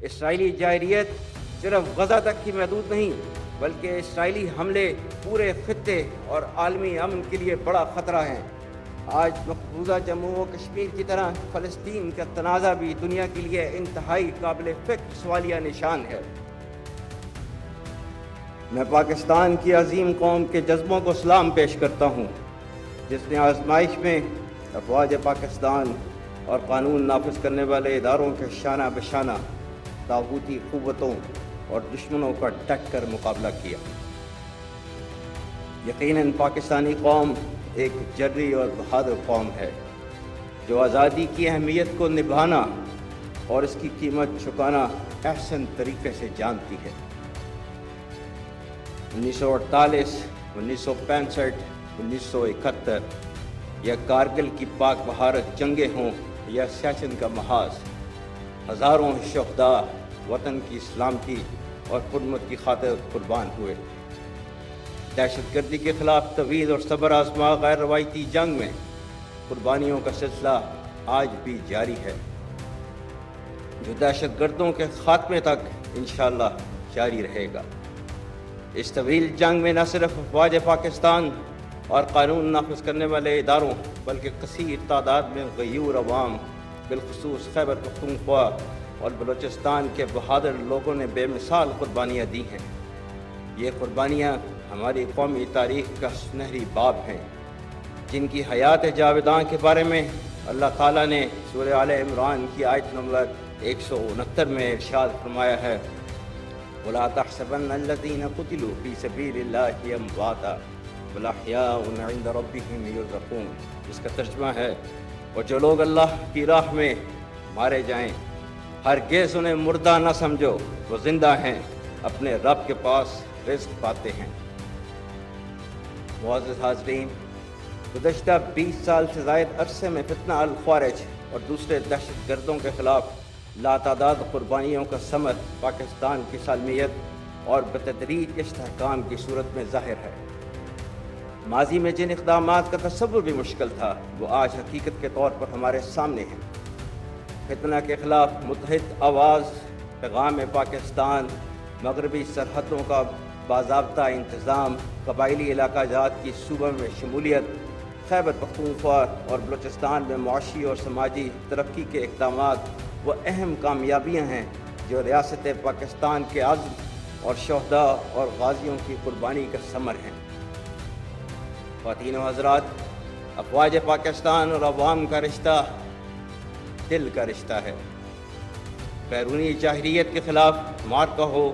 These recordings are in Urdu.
اسرائیلی جارحیت صرف غزہ تک ہی محدود نہیں بلکہ اسرائیلی حملے پورے خطے اور عالمی امن کے لیے بڑا خطرہ ہیں۔ آج مقبوضہ جموں و کشمیر کی طرح فلسطین کا تنازع بھی دنیا کے لیے انتہائی قابل فکر سوالیہ نشان ہے۔ میں پاکستان کی عظیم قوم کے جذبوں کو سلام پیش کرتا ہوں، جس نے آزمائش میں افواج پاکستان اور قانون نافذ کرنے والے اداروں کے شانہ بشانہ طاغوتی قوتوں اور دشمنوں کا ڈٹ کر مقابلہ کیا۔ یقیناً پاکستانی قوم ایک جرری اور بہادر قوم ہے جو آزادی کی اہمیت کو نبھانا اور اس کی قیمت چکانا احسن طریقے سے جانتی ہے۔ 1948، 1965، 1971 یا کارگل کی پاک بھارت جنگیں ہوں یا سیاچن کا محاذ، ہزاروں شہداء وطن کی سلامتی اور حرمت کی خاطر قربان ہوئے۔ دہشت گردی کے خلاف طویل اور صبر آزما غیر روایتی جنگ میں قربانیوں کا سلسلہ آج بھی جاری ہے، جو دہشت گردوں کے خاتمے تک انشاءاللہ جاری رہے گا۔ اس طویل جنگ میں نہ صرف افواج پاکستان اور قانون نافذ کرنے والے اداروں بلکہ کثیر تعداد میں غیور عوام، بالخصوص خیبر پختونخوا اور بلوچستان کے بہادر لوگوں نے بے مثال قربانیاں دی ہیں۔ یہ قربانیاں ہماری قومی تاریخ کا سنہری باب ہیں، جن کی حیات جاویداں کے بارے میں اللہ تعالیٰ نے سورہ آل عمران کی آیت نمبر 169 میں ارشاد فرمایا ہے، وَلَا تَحْسَبَنَّ الَّذِينَ قُتِلُوا فِي سَبِيلِ اللَّهِ أَمْوَاتًا بَلْ أَحْيَاءٌ عِندَ رَبِّهِمْ يُرْزَقُونَ۔ اس کا ترجمہ ہے، اور جو لوگ اللہ کی راہ میں مارے جائیں ہرگز انہیں مردہ نہ سمجھو، وہ زندہ ہیں، اپنے رب کے پاس رزق پاتے ہیں۔ معزز حاضرین، گزشتہ 20 سال سے زائد عرصے میں فتنہ الخوارج اور دوسرے دہشت گردوں کے خلاف لاتعداد قربانیوں کا ثمر پاکستان کی سالمیت اور بتدریج استحکام کی صورت میں ظاہر ہے۔ ماضی میں جن اقدامات کا تصور بھی مشکل تھا وہ آج حقیقت کے طور پر ہمارے سامنے ہیں۔ فتنہ کے خلاف متحد آواز، پیغام پاکستان، مغربی سرحدوں کا باضابطہ انتظام، قبائلی علاقہ جات کی صوبہ میں شمولیت، خیبر پختونخوا اور بلوچستان میں معاشی اور سماجی ترقی کے اقدامات وہ اہم کامیابیاں ہیں جو ریاست پاکستان کے عزم اور شہداء اور غازیوں کی قربانی کا ثمر ہیں۔ خواتین و حضرات، افواج پاکستان اور عوام کا رشتہ دل کا رشتہ ہے۔ بیرونی جاہریت کے خلاف معرکہ ہو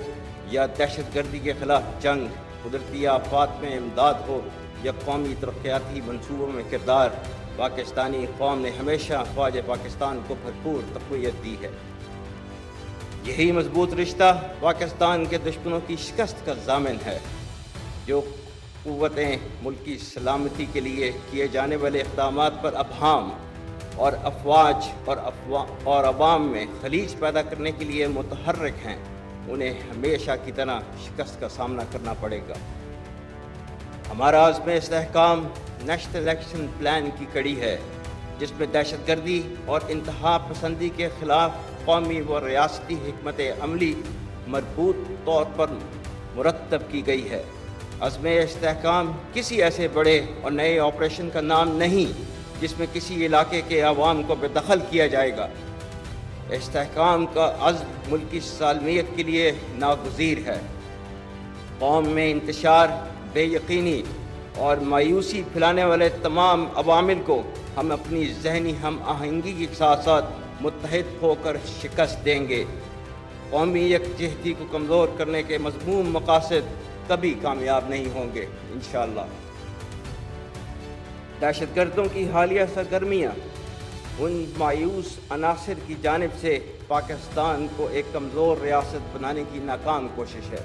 یا دہشت گردی کے خلاف جنگ، قدرتی آفات میں امداد ہو یا قومی ترقیاتی منصوبوں میں کردار، پاکستانی قوم نے ہمیشہ افواج پاکستان کو بھرپور تقویت دی ہے۔ یہی مضبوط رشتہ پاکستان کے دشمنوں کی شکست کا ضامن ہے، جو قوتیں ملکی سلامتی کے لیے کیے جانے والے اقدامات پر ابہام اور افواج اور عوام میں خلیج پیدا کرنے کے لیے متحرک ہیں، انہیں ہمیشہ کی طرح شکست کا سامنا کرنا پڑے گا۔ ہمارا عزم استحکام نیشنل ایکشن پلان کی کڑی ہے، جس میں دہشت گردی اور انتہا پسندی کے خلاف قومی و ریاستی حکمت عملی مربوط طور پر مرتب کی گئی ہے۔ عزم استحکام کسی ایسے بڑے اور نئے آپریشن کا نام نہیں جس میں کسی علاقے کے عوام کو بے دخل کیا جائے گا۔ استحکام کا عزم ملکی سالمیت کے لیے ناگزیر ہے۔ قوم میں انتشار، بے یقینی اور مایوسی پھیلانے والے تمام عوامل کو ہم اپنی ذہنی ہم آہنگی کے ساتھ ساتھ متحد ہو کر شکست دیں گے۔ قومی یکجہتی کو کمزور کرنے کے مذموم مقاصد کبھی کامیاب نہیں ہوں گے انشاءاللہ۔ دہشت گردوں کی حالیہ سرگرمیاں ان مایوس عناصر کی جانب سے پاکستان کو ایک کمزور ریاست بنانے کی ناکام کوشش ہے،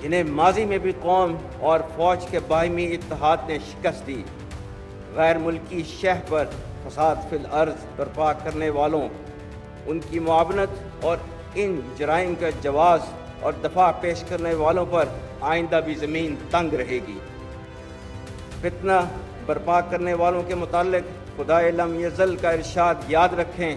جنہیں ماضی میں بھی قوم اور فوج کے باہمی اتحاد نے شکست دی۔ غیر ملکی شہ پر فساد فی الارض برپا کرنے والوں، ان کی معاونت اور ان جرائم کا جواز اور دفاع پیش کرنے والوں پر آئندہ بھی زمین تنگ رہے گی۔ فتنہ برپا کرنے والوں کے متعلق خدائے لم یزل کا ارشاد یاد رکھیں،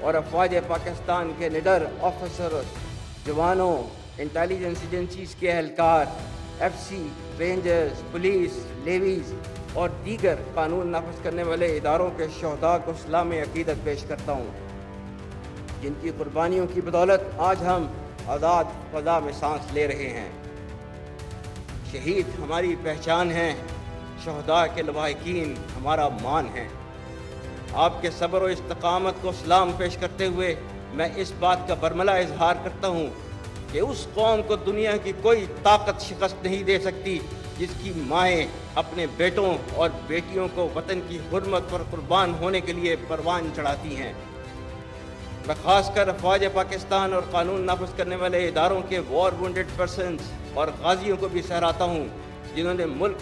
اور افواج پاکستان کے نڈر آفیسر، جوانوں، انٹیلیجنس ایجنسیز کے اہلکار، F C, rangers, police, levies اور دیگر قانون نافذ کرنے والے اداروں کے شہداء کو سلام عقیدت پیش کرتا ہوں، جن کی قربانیوں کی بدولت آج ہم آزاد فضا میں سانس لے رہے ہیں۔ شہید ہماری پہچان ہیں، شہداء کے لواحقین ہمارا مان ہیں۔ آپ کے صبر و استقامت کو سلام پیش کرتے ہوئے میں اس بات کا برملا اظہار کرتا ہوں کہ اس قوم کو دنیا کی کوئی طاقت شکست نہیں دے سکتی جس کی مائیں اپنے بیٹوں اور بیٹیوں کو وطن کی حرمت پر قربان ہونے کے لیے پروان چڑھاتی ہیں۔ میں خاص کر افواج پاکستان اور قانون نافذ کرنے والے اداروں کے وار وونڈڈ پرسنز اور غازیوں کو بھی سراہتا ہوں، جنہوں نے ملک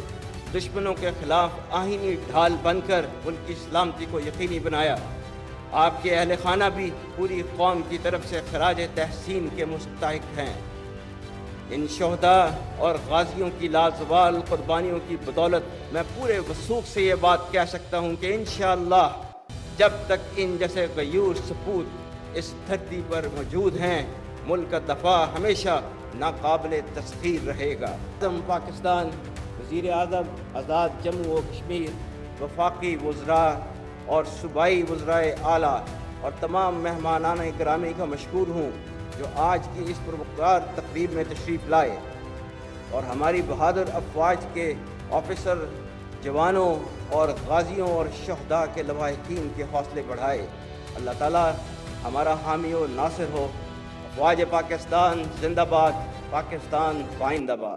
دشمنوں کے خلاف آئینی ڈھال بن کر ملک کی سلامتی کو یقینی بنایا۔ آپ کے اہل خانہ بھی پوری قوم کی طرف سے خراج تحسین کے مستحق ہیں۔ ان شہداء اور غازیوں کی لازوال قربانیوں کی بدولت میں پورے وثوق سے یہ بات کہہ سکتا ہوں کہ انشاءاللہ جب تک ان جیسے غیور سپوت اس دھرتی پر موجود ہیں، ملک کا دفاع ہمیشہ ناقابل تسخیر رہے گا۔ اعظم پاکستان، وزیر اعظم آزاد جموں و کشمیر، وفاقی وزراء اور صوبائی وزرائے اعلیٰ اور تمام مہمانان گرامی کا مشکور ہوں جو آج کی اس پروکار تقریب میں تشریف لائے اور ہماری بہادر افواج کے آفیسر، جوانوں اور غازیوں اور شہداء کے لواحقین کے حوصلے بڑھائے۔ اللہ تعالیٰ ہمارا حامی و ناصر ہو۔ افواج پاکستان زندہ باد، پاکستان پائندہ باد۔